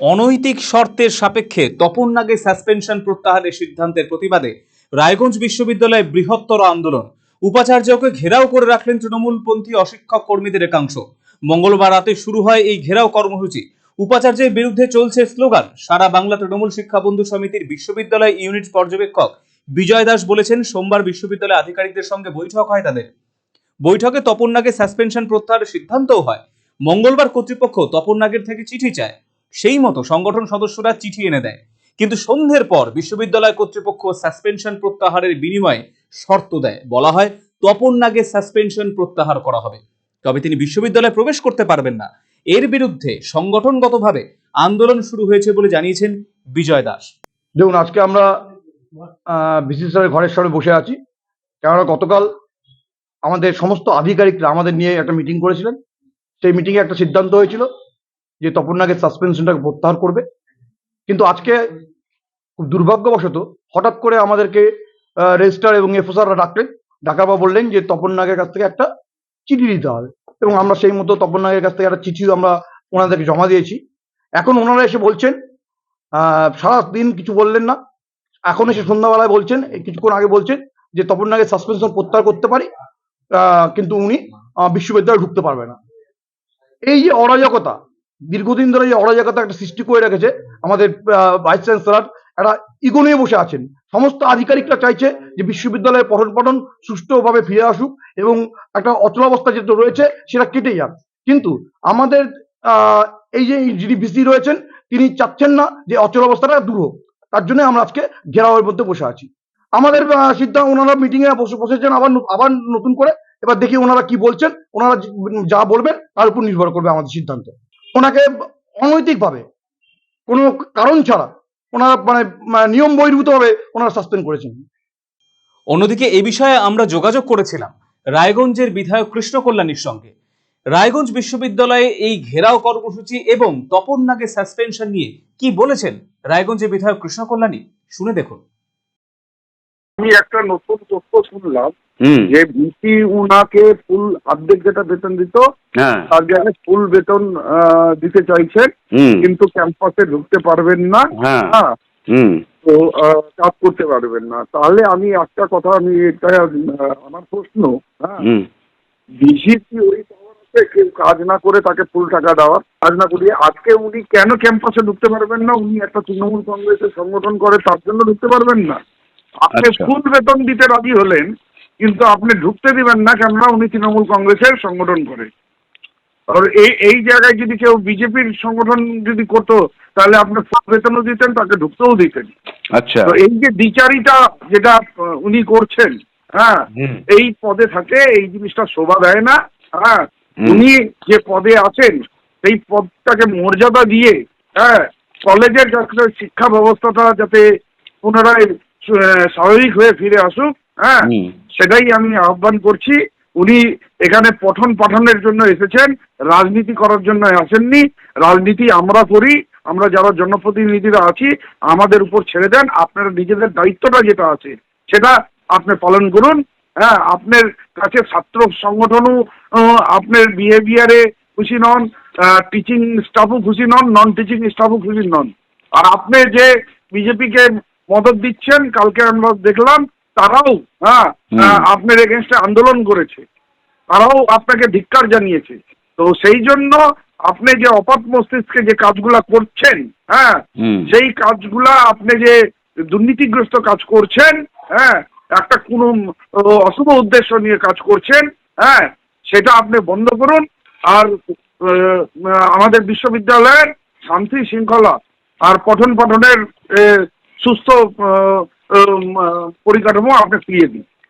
অনৈতিক শর্তের সাপেক্ষে তপন নাগের সাসপেনশন প্রত্যাহারের সিদ্ধান্তের প্রতিবাদে রায়গঞ্জ বিশ্ববিদ্যালয়ে বৃহত্তর আন্দোলন। উপাচার্যকে ঘেরাও করে রাখলেন তৃণমূলপন্থী অশিক্ষক কর্মীদের একাংশ। মঙ্গলবার রাতে শুরু হয় এই ঘেরাও কর্মসূচি। উপাচার্যের বিরুদ্ধে চলছে স্লোগান। সারা বাংলা তৃণমূল শিক্ষা বন্ধু সমিতির বিশ্ববিদ্যালয় ইউনিট পর্যবেক্ষক বিজয় দাস বলেছেন, সোমবার বিশ্ববিদ্যালয় আধিকারিকদের সঙ্গে বৈঠক হয় তাদের। বৈঠকে তপন নাগের সাসপেনশন প্রত্যাহারের সিদ্ধান্তও হয়। মঙ্গলবার কর্তৃপক্ষ তপন নাগের থেকে চিঠি চায়, সেই মতো সংগঠন সদস্যরা চিঠি এনে দেয়। কিন্তু সন্ধ্যের পর বিশ্ববিদ্যালয় কর্তৃপক্ষ সাসপেনশন প্রত্যাহারের বিনিময়ে শর্ত দেয়। বলা হয়, তপন নাগের সাসপেনশন প্রত্যাহার করা হবে, তবে তিনি বিশ্ববিদ্যালয়ে প্রবেশ করতে পারবেন না। এর বিরুদ্ধে সংগঠনগতভাবে আন্দোলন শুরু হয়েছে বলে জানিয়েছেন বিজয় দাস। দেখুন, আজকে আমরা বিসি স্যারের ঘরের সামনে বসে আছি, কেননা গতকাল আমাদের সমস্ত আধিকারিকরা আমাদের নিয়ে একটা মিটিং করেছিলেন। সেই মিটিংয়ে একটা সিদ্ধান্ত হয়েছিল যে তপন নাগের সাসপেনশনটাকে প্রত্যাহার করবে। কিন্তু আজকে খুব দুর্ভাগ্যবশত হঠাৎ করে আমাদেরকে রেজিস্ট্রার এবং এফওসাররা ডাকার পর বললেন যে তপন নাগের কাছ থেকে একটা চিঠি দিতে হবে, এবং আমরা সেই মতো তপন নাগের কাছ থেকে একটা চিঠি আমরা ওনাদেরকে জমা দিয়েছি। এখন ওনারা এসে বলছেন, সারাদিন কিছু বললেন না, এখন এসে সন্ধ্যাবেলায় বলছেন, কিছুক্ষণ আগে বলছেন যে তপন নাগের সাসপেনশন প্রত্যাহার করতে পারি, কিন্তু উনি বিশ্ববিদ্যালয়ে ঢুকতে পারবে না। এই যে অরাজকতা, দীর্ঘদিন ধরে যে অরাজকতা একটা সৃষ্টি করে রেখেছে, আমাদের ভাইস চ্যান্সেলর একটা ইগো নিয়ে বসে আছেন। সমস্ত আধিকারিকরা চাইছে যে বিশ্ববিদ্যালয়ের পঠন পাঠন সুষ্ঠুভাবে ফিরে আসুক এবং একটা অচলাবস্থা যেটা রয়েছে সেটা কেটে যাক। কিন্তু আমাদের এই যে যিনি ভিসি রয়েছেন তিনি চাচ্ছেন না যে অচলাবস্থাটা দূর হোক। তার জন্য আমরা আজকে ঘেরাওয়ের মধ্যে বসে আছি। আমাদের সিদ্ধান্ত, ওনারা মিটিং এ বসেছেন আবার নতুন করে। এবার দেখি ওনারা কি বলছেন। ওনারা যা বলবেন তার উপর নির্ভর করবে আমাদের সিদ্ধান্ত। ওনাকে অনৈতিকভাবে কোনো কারণ ছাড়া ওনারা নিয়ম বহির্ভূতভাবে ওনারা সাসপেন্ড করেছেন। অন্যদিকে এ বিষয়ে আমরা যোগাযোগ করেছিলাম রায়গঞ্জের বিধায়ক কৃষ্ণ কল্যাণীর সঙ্গে। রায়গঞ্জ বিশ্ববিদ্যালয়ে এই ঘেরাও কর্মসূচি এবং তপন নাগের সাসপেনশন নিয়ে কি বলেছেন রায়গঞ্জের বিধায়ক কৃষ্ণ কল্যাণী, শুনে দেখুন। আমি একটা নতুন তথ্য শুনলাম যে ভিসি উনাকে ফুল অর্ধেক যেটা বেতন দিত তার জায়গায় ফুল বেতন দিতে চাইছেন, কিন্তু ক্যাম্পাসে ঢুকতে পারবেন না, তো কাজ করতে পারবেন না। তাহলে আমি একটা কথা, এটা আমার প্রশ্ন, ভিসি কি ওই পাওয়ার আছে কেউ কাজ না করে তাকে ফুল টাকা দেওয়ার? কাজ না করিয়ে আজকে উনি কেন ক্যাম্পাসে ঢুকতে পারবেন না? উনি একটা তৃণমূল কংগ্রেসের সংগঠন করে, তার জন্য ঢুকতে পারবেন না? আপনি ফুল বেতন দিতে রাজি হলেন, কিন্তু আপনি ঢুকতে দিবেন না, কেননা উনি তৃণমূল কংগ্রেসের সংগঠন করে। আর এই জায়গায় যদি কেউ বিজেপির সংগঠন যদি করতো তাহলে আপনি ফুল বেতনও দিতেন, তাকে ঢুকতেও দিতেন। আচ্ছা, তো এই যে দ্বিচারিতা যেটা উনি করছেন, এই পদে থাকে এই জিনিসটা শোভা দেয় না। উনি যে পদে আছেন সেই পদটাকে মর্যাদা দিয়ে কলেজের শিক্ষা ব্যবস্থাটা যাতে পুনরায় স্বাভাবিক হয়ে ফিরে আসুক, সেটাই আমি আহ্বান করছি। উনি এখানে পঠন পাঠনের জন্য এসেছেন, রাজনীতি করার জন্য আসেননি। রাজনীতি আমরা করি, আমরা যারা জনপ্রতিনিধিরা আছি, আমাদের উপর ছেড়ে দেন। আপনারা নিজেদের দায়িত্বটা যেটা আছে সেটা আপনি পালন করুন। আপনার কাছে ছাত্র সংগঠনও আপনার বিহেভিয়ারে খুশি নন, টিচিং স্টাফও খুশি নন, নন টিচিং স্টাফও খুশি নন। আর আপনি যে বিজেপিকে মদত দিচ্ছেন, কালকে আমরা দেখলাম তারাও আপনার এগেনস্টে আন্দোলন করেছে, তারাও আপনাকে ধিক্কার জানিয়েছে। তো সেই জন্য আপনি যে অপাত মস্তিষ্কে যে কাজগুলা করছেন, সেই কাজগুলা আপনি যে দুর্নীতিগ্রস্ত কাজ করছেন, একটা কোনো অশুভ উদ্দেশ্য নিয়ে কাজ করছেন, সেটা আপনি বন্ধ করুন। আর আমাদের বিশ্ববিদ্যালয়ের শান্তি শৃঙ্খলা আর পঠন পাঠনের সুস্থ পরিকাঠামো আপনি ফিরিয়ে দিন।